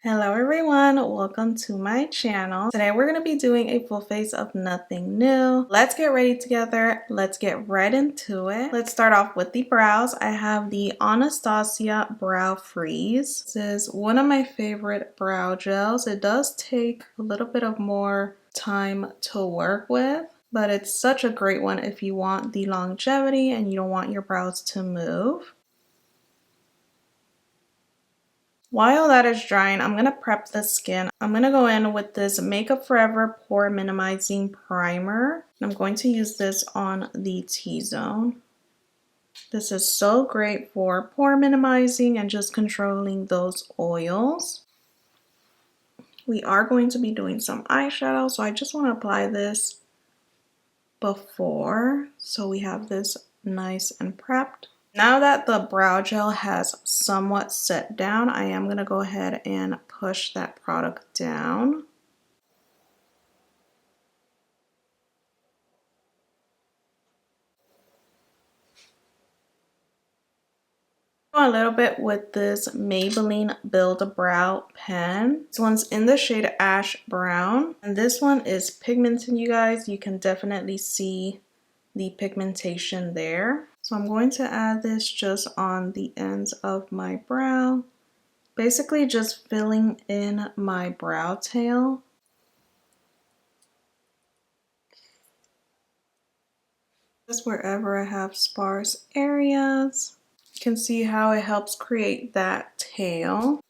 Hello everyone, welcome to my channel. Today we're going to be doing a full face of nothing new. Let's get ready together. Let's get right into it. Let's start off with the brows. I have the Anastasia Brow Freeze. This is one of my favorite brow gels. It does take a little bit of more time to work with, but it's such a great one if you want the longevity and you don't want your brows to move. While that is drying, I'm going to prep the skin. I'm going to go in with this Makeup Forever Pore Minimizing Primer. I'm going to use this on the T-zone. This is so great for pore minimizing and just controlling those oils. We are going to be doing some eyeshadow, so I just want to apply this before, so we have this nice and prepped. Now that the brow gel has somewhat set down, I am going to go ahead and push that product down. A little bit with this Maybelline Build a Brow pen. This one's in the shade Ash Brown, and this one is pigmented, you guys. You can definitely see the pigmentation there. So I'm going to add this just on the ends of my brow, basically just filling in my brow tail. Just wherever I have sparse areas. You can see how it helps create that tail.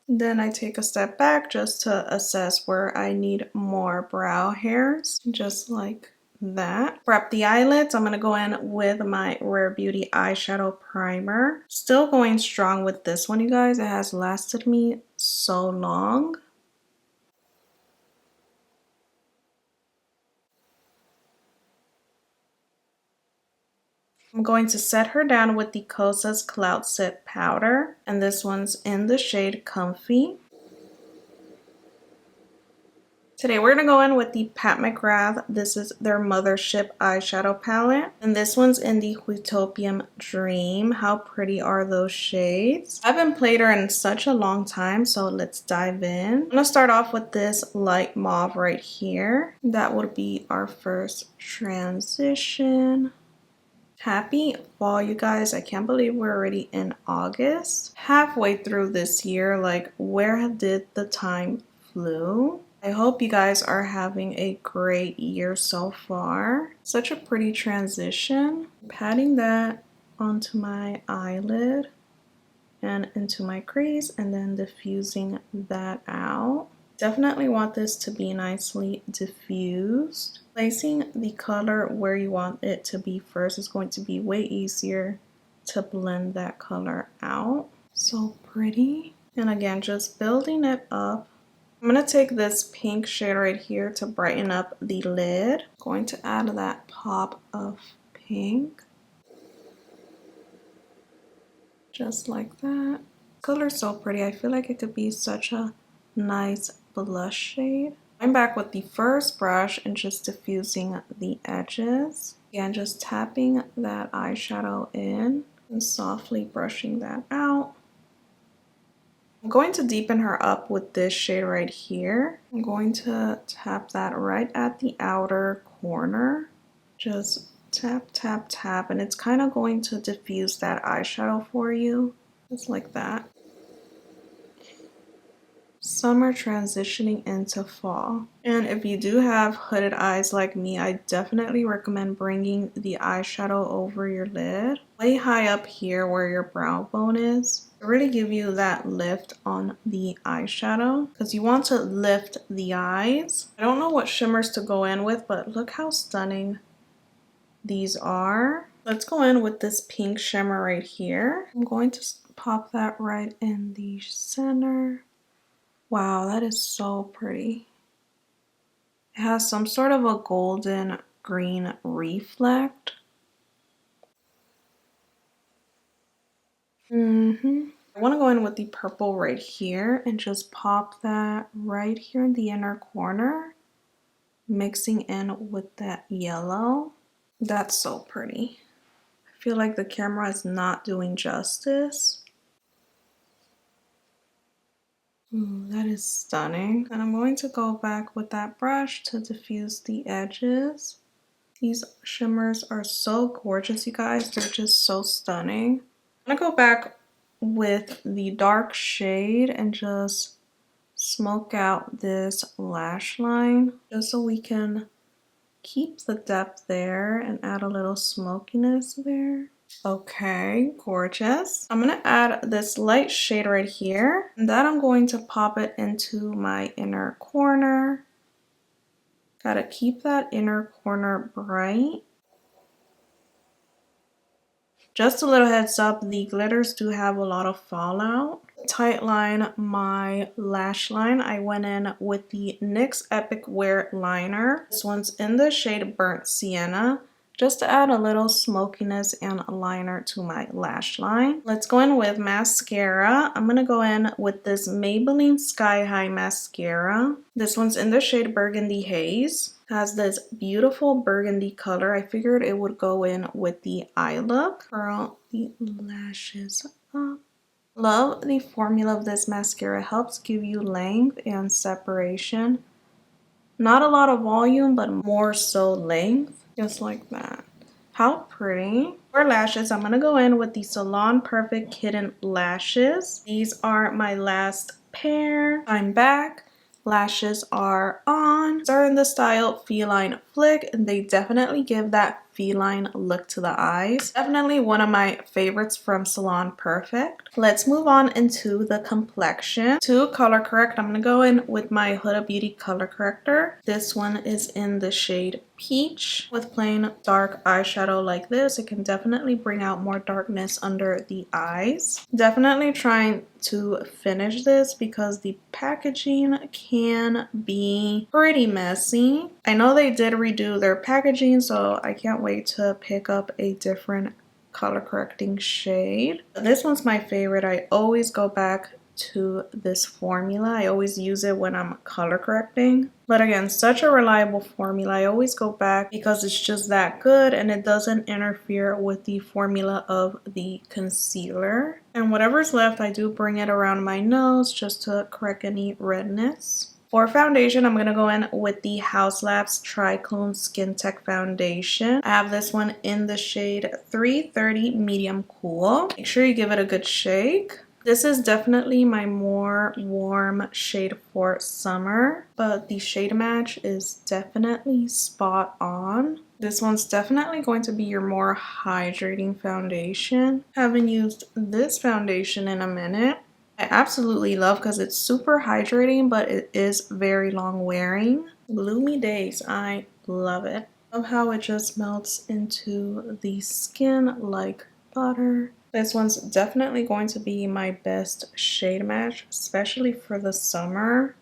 Then I take a step back just to assess where I need more brow hairs, just like that. Prep the eyelids. I'm going to go in with my Rare Beauty eyeshadow primer. Still going strong with this one, you guys. It has lasted me so long. I'm going to set her down with the Kosas Cloud Set Powder, and this one's in the shade Comfy. Today we're going to go in with the Pat McGrath. This is their Mothership eyeshadow palette, and this one's in the Utopian Dream. How pretty are those shades? I haven't played her in such a long time, so let's dive in. I'm going to start off with this light mauve right here. That would be our first transition. Happy fall, you guys. I can't believe we're already in August. Halfway through this year, like where did the time flew? I hope you guys are having a great year so far. Such a pretty transition. Patting that onto my eyelid and into my crease and then diffusing that out. Definitely want this to be nicely diffused. Placing the color where you want it to be first is going to be way easier to blend that color out. So pretty. And again, just building it up. I'm going to take this pink shade right here to brighten up the lid. I'm going to add that pop of pink. Just like that. Color's so pretty. I feel like it could be such a nice blush shade. I'm back with the first brush and just diffusing the edges. Again, just tapping that eyeshadow in and softly brushing that out. I'm going to deepen her up with this shade right here. I'm going to tap that right at the outer corner. Just tap, tap, tap, and it's kind of going to diffuse that eyeshadow for you, just like that. Summer transitioning into fall. And if you do have hooded eyes like me, I definitely recommend bringing the eyeshadow over your lid, way high up here where your brow bone is, to really give you that lift on the eyeshadow, because you want to lift the eyes. I don't know what shimmers to go in with, but look how stunning these are. Let's go in with this pink shimmer right here. I'm going to pop that right in the center. Wow, that is so pretty. It has some sort of a golden green reflect. I want to go in with the purple right here and just pop that right here in the inner corner, mixing in with that yellow. That's so pretty. feel like the camera is not doing justice. Ooh, that is stunning. And I'm going to go back with that brush to diffuse the edges. These shimmers are so gorgeous, you guys. They're just so stunning. I'm gonna go back with the dark shade and just smoke out this lash line just so we can keep the depth there and add a little smokiness there. Okay, gorgeous. I'm gonna add this light shade right here, and then I'm going to pop it into my inner corner. Gotta keep that inner corner bright. Just a little heads up, the glitters do have a lot of fallout. Tight line my lash line. I went in with the NYX Epic Wear liner. This one's in the shade Burnt Sienna, just to add a little smokiness and liner to my lash line. Let's go in with mascara. I'm gonna go in with this Maybelline Sky High mascara. This one's in the shade Burgundy Haze. Has this beautiful burgundy color. I figured it would go in with the eye look. Curl the lashes up. Love the formula of this mascara. It helps give you length and separation. Not a lot of volume, but more so length. Just like that. How pretty. For lashes, I'm going to go in with the Salon Perfect Hidden Lashes. These are my last pair. I'm back. Lashes are on. These are in the style Feline Flick, and they definitely give that feline look to the eyes. Definitely one of my favorites from Salon Perfect. Let's move on into the complexion. To color correct, I'm going to go in with my Huda Beauty color corrector. This one is in the shade Peach. With plain dark eyeshadow like this, it can definitely bring out more darkness under the eyes. Definitely trying to finish this because the packaging can be pretty messy. I know they did redo their packaging, so I can't wait to pick up a different color correcting shade. This one's my favorite. I always go back to this formula. I always use it when I'm color correcting. But again, such a reliable formula. I always go back because it's just that good and it doesn't interfere with the formula of the concealer. And whatever's left, I do bring it around my nose just to correct any redness. For foundation, I'm going to go in with the Haus Labs Triclone Skin Tech Foundation. I have this one in the shade 330 Medium Cool. Make sure you give it a good shake. This is definitely my more warm shade for summer, but the shade match is definitely spot on. This one's definitely going to be your more hydrating foundation. Haven't used this foundation in a minute. I absolutely love because it's super hydrating, but it is very long wearing. Gloomy Days, I love it. Love how it just melts into the skin like butter. This one's definitely going to be my best shade match, especially for the summer,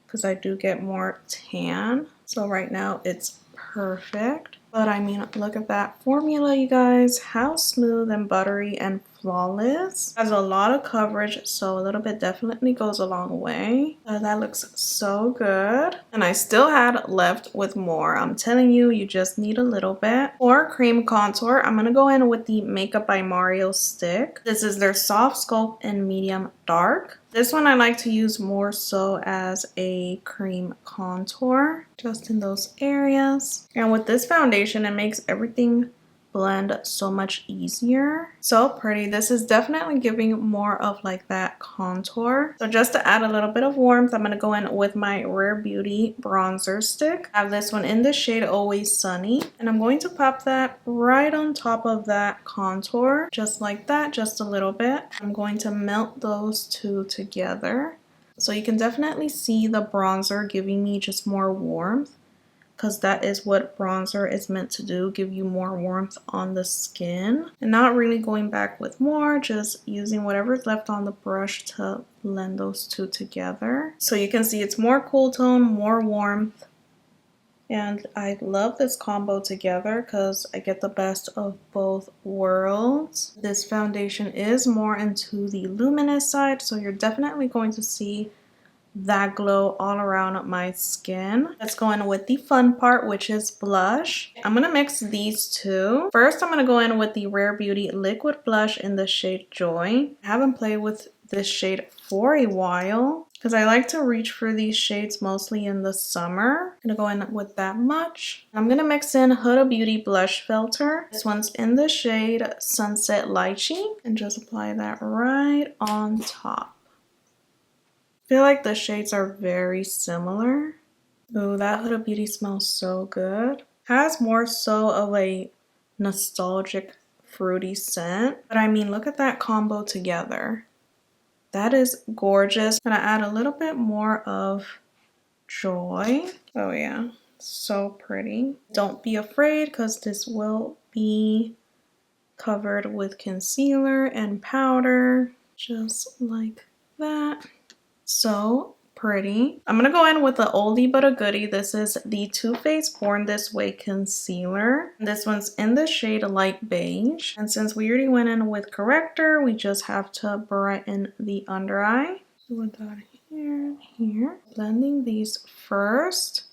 because I do get more tan. So right now it's perfect. But I mean, look at that formula, you guys. How smooth and buttery and flawless. Has a lot of coverage, so a little bit definitely goes a long way. That looks so good. And I still had left with more. I'm telling you, you just need a little bit. For cream contour, I'm going to go in with the Makeup by Mario stick. This is their soft sculpt in medium dark. This one I like to use more so as a cream contour, just in those areas. And with this foundation, it makes everything blend so much easier. So pretty. This is definitely giving more of like that contour. So just to add a little bit of warmth, I'm going to go in with my Rare Beauty bronzer stick. I have this one in the shade Always Sunny, and I'm going to pop that right on top of that contour, just like that, just a little bit. I'm going to melt those two together. So you can definitely see the bronzer giving me just more warmth, because that is what bronzer is meant to do, give you more warmth on the skin. And not really going back with more, just using whatever's left on the brush to blend those two together. So you can see it's more cool tone, more warmth. And I love this combo together because I get the best of both worlds. This foundation is more into the luminous side, so you're definitely going to see that glow all around my skin. Let's go in with the fun part, which is blush. I'm gonna mix these two. First, I'm gonna go in with the Rare Beauty liquid blush in the shade Joy. I haven't played with this shade for a while because I like to reach for these shades mostly in the summer. I'm gonna go in with that much. I'm gonna mix in Huda Beauty blush filter. This one's in the shade Sunset Lychee, and just apply that right on top. I feel like the shades are very similar. Ooh, that Huda Beauty smells so good. Has more so of a nostalgic fruity scent. But I mean, look at that combo together. That is gorgeous. I'm gonna add a little bit more of Joy. Oh yeah, so pretty. Don't be afraid because this will be covered with concealer and powder. Just like that. So pretty. I'm gonna go in with the oldie but a goodie. This is the Too Faced Born This Way concealer. This one's in the shade light beige. And since we already went in with corrector, we just have to brighten the under eye. Do that here and here. Blending these first,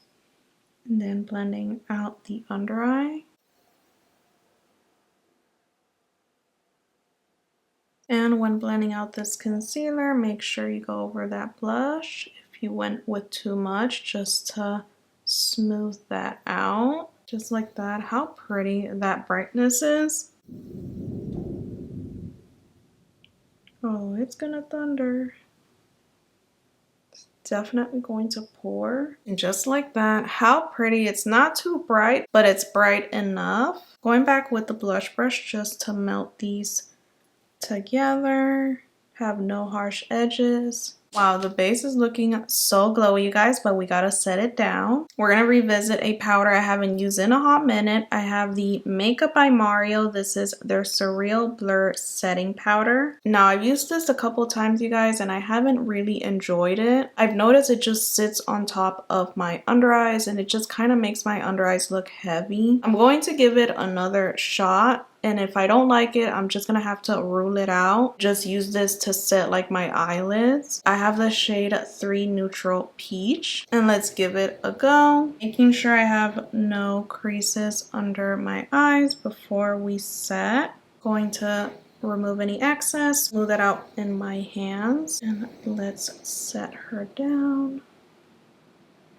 and then blending out the under eye. And when blending out this concealer, make sure you go over that blush. If you went with too much, just to smooth that out. Just like that. How pretty that brightness is. Oh, it's gonna thunder. It's definitely going to pour. And just like that. How pretty. It's not too bright, but it's bright enough. Going back with the blush brush just to melt these together, have no harsh edges. Wow, the base is looking so glowy, you guys, but we gotta set it down. We're gonna revisit a powder I haven't used in a hot minute. I have the Makeup by Mario. This is their Surreal Blur Setting Powder. Now, I've used this a couple times, you guys, and I haven't really enjoyed it. I've noticed it just sits on top of my under eyes, and it just kind of makes my under eyes look heavy. I'm going to give it another shot. And if I don't like it, I'm just gonna have to rule it out. Just use this to set like my eyelids. I have the shade 3 Neutral Peach. And let's give it a go. Making sure I have no creases under my eyes before we set. Going to remove any excess, smooth it out in my hands. And let's set her down.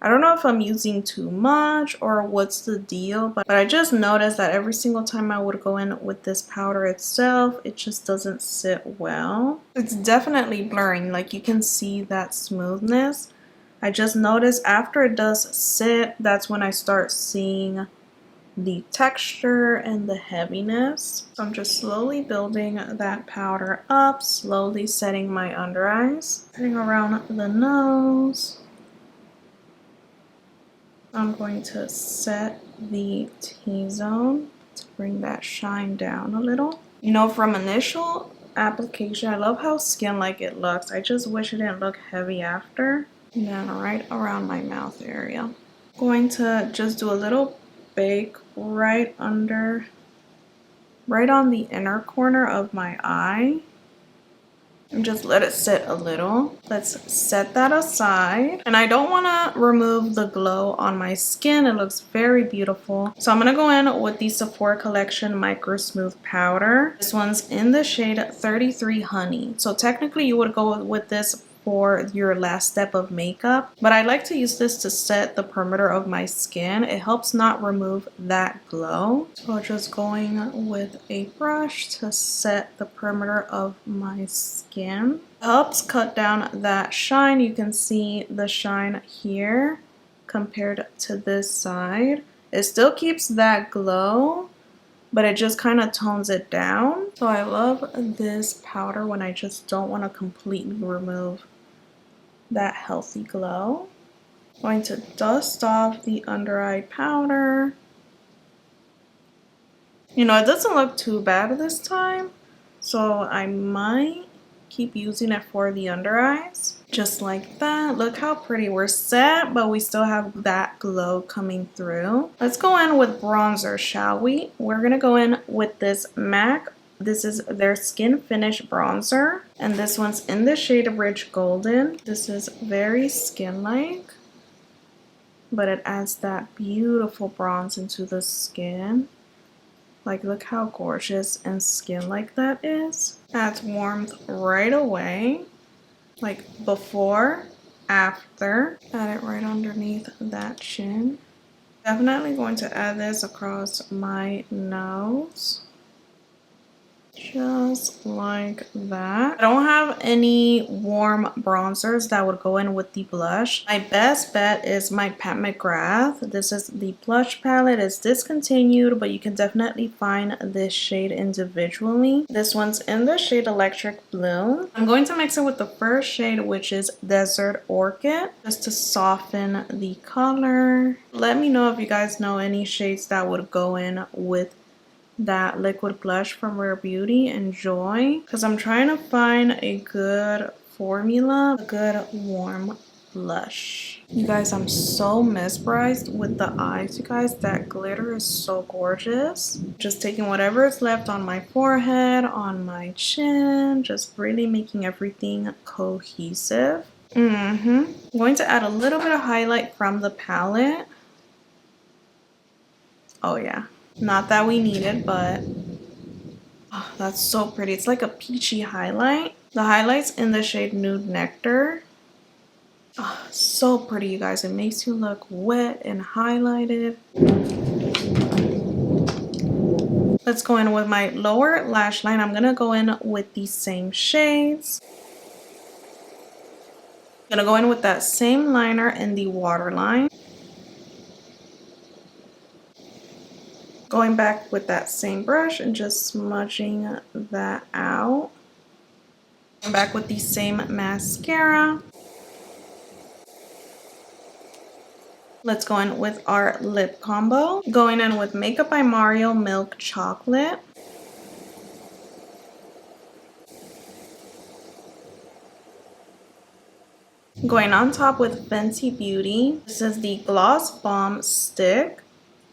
I don't know if I'm using too much or what's the deal, but I just noticed that every single time I would go in with this powder itself, it just doesn't sit well. It's definitely blurring, like you can see that smoothness. I just noticed after it does sit, that's when I start seeing the texture and the heaviness. So I'm just slowly building that powder up, slowly setting my under eyes, setting around the nose. I'm going to set the T-zone to bring that shine down a little. You know, from initial application, I love how skin-like it looks. I just wish it didn't look heavy after. And then right around my mouth area. Going to just do a little bake right under, right on the inner corner of my eye. And just let it sit a little. Let's set that aside. And I don't want to remove the glow on my skin. It looks very beautiful. So I'm going to go in with the Sephora Collection Micro Smooth Powder. This one's in the shade 33 Honey. So technically you would go with this for your last step of makeup, but I like to use this to set the perimeter of my skin. It helps not remove that glow. So just going with a brush to set the perimeter of my skin. Helps cut down that shine. You can see the shine here compared to this side. It still keeps that glow, but it just kind of tones it down. So I love this powder when I just don't want to completely remove that healthy glow. Going to dust off the under eye powder. You know, it doesn't look too bad this time, so I might keep using it for the under eyes. Just like that. Look how pretty. We're set, but we still have that glow coming through. Let's go in with bronzer, shall we? We're gonna go in with this MAC This is their Skin Finish Bronzer. And this one's in the shade Rich Golden. This is very skin-like, but it adds that beautiful bronze into the skin. Like, look how gorgeous and skin-like that is. Adds warmth right away. Like, before, after. Add it right underneath that chin. Definitely going to add this across my nose. Just like that. I don't have any warm bronzers that would go in with the blush. My best bet is my Pat McGrath. This is the blush palette. It's discontinued, but you can definitely find this shade individually. This one's in the shade Electric Blue. I'm going to mix it with the first shade, which is Desert Orchid, just to soften the color. Let me know if you guys know any shades that would go in with that liquid blush from Rare Beauty. Enjoy, because I'm trying to find a good formula, a good warm blush. You guys, I'm so mesmerized with the eyes. You guys, that glitter is so gorgeous. Just taking whatever is left on my forehead, on my chin, just really making everything cohesive. I'm going to add a little bit of highlight from the palette. Oh yeah, not that we need it, but oh, that's so pretty. It's like a peachy highlight. The highlight's in the shade Nude Nectar. Oh, so pretty, you guys. It makes you look wet and highlighted. Let's go in with my lower lash line. I'm gonna go in with these same shades. I'm gonna go in with that same liner in the waterline. Going back with that same brush and just smudging that out. Going back with the same mascara. Let's go in with our lip combo. Going in with Makeup by Mario Milk Chocolate. Going on top with Fenty Beauty. This is the Gloss Bomb Stick.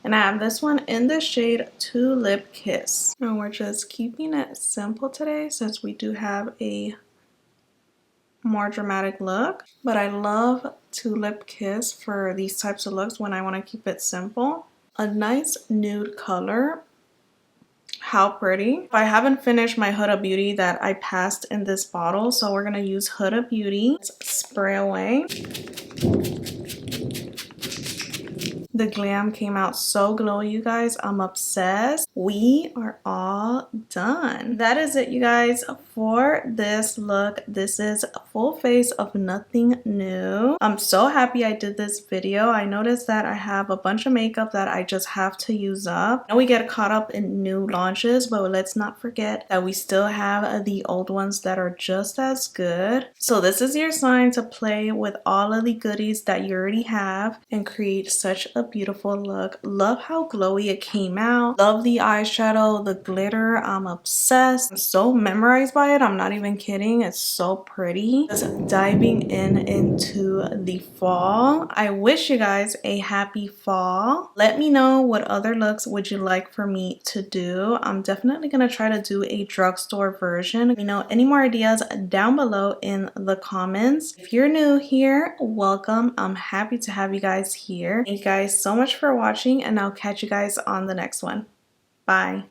And I have this one in the shade Tulip Kiss. And we're just keeping it simple today since we do have a more dramatic look. But I love Tulip Kiss for these types of looks when I want to keep it simple. A nice nude color. How pretty. I haven't finished my Huda Beauty that I passed in this bottle, so we're going to use Huda Beauty. Let's spray away. The glam came out so glowy, you guys. I'm obsessed. We are all done. That is it, you guys, for this look. This is a full face of nothing new. I'm so happy I did this video. I noticed that I have a bunch of makeup that I just have to use up. I know we get caught up in new launches, but let's not forget that we still have the old ones that are just as good. So this is your sign to play with all of the goodies that you already have and create such a beautiful look. Love how glowy it came out. Love the eyeshadow, the glitter. I'm obsessed. I'm so memorized by it. I'm not even kidding. It's so pretty. Just diving into the fall. I wish you guys a happy fall. Let me know what other looks would you like for me to do. I'm definitely gonna try to do a drugstore version. Let me know any more ideas down below in the comments. If you're new here, welcome. I'm happy to have you guys here. Thank you guys so much for watching, and I'll catch you guys on the next one. Bye.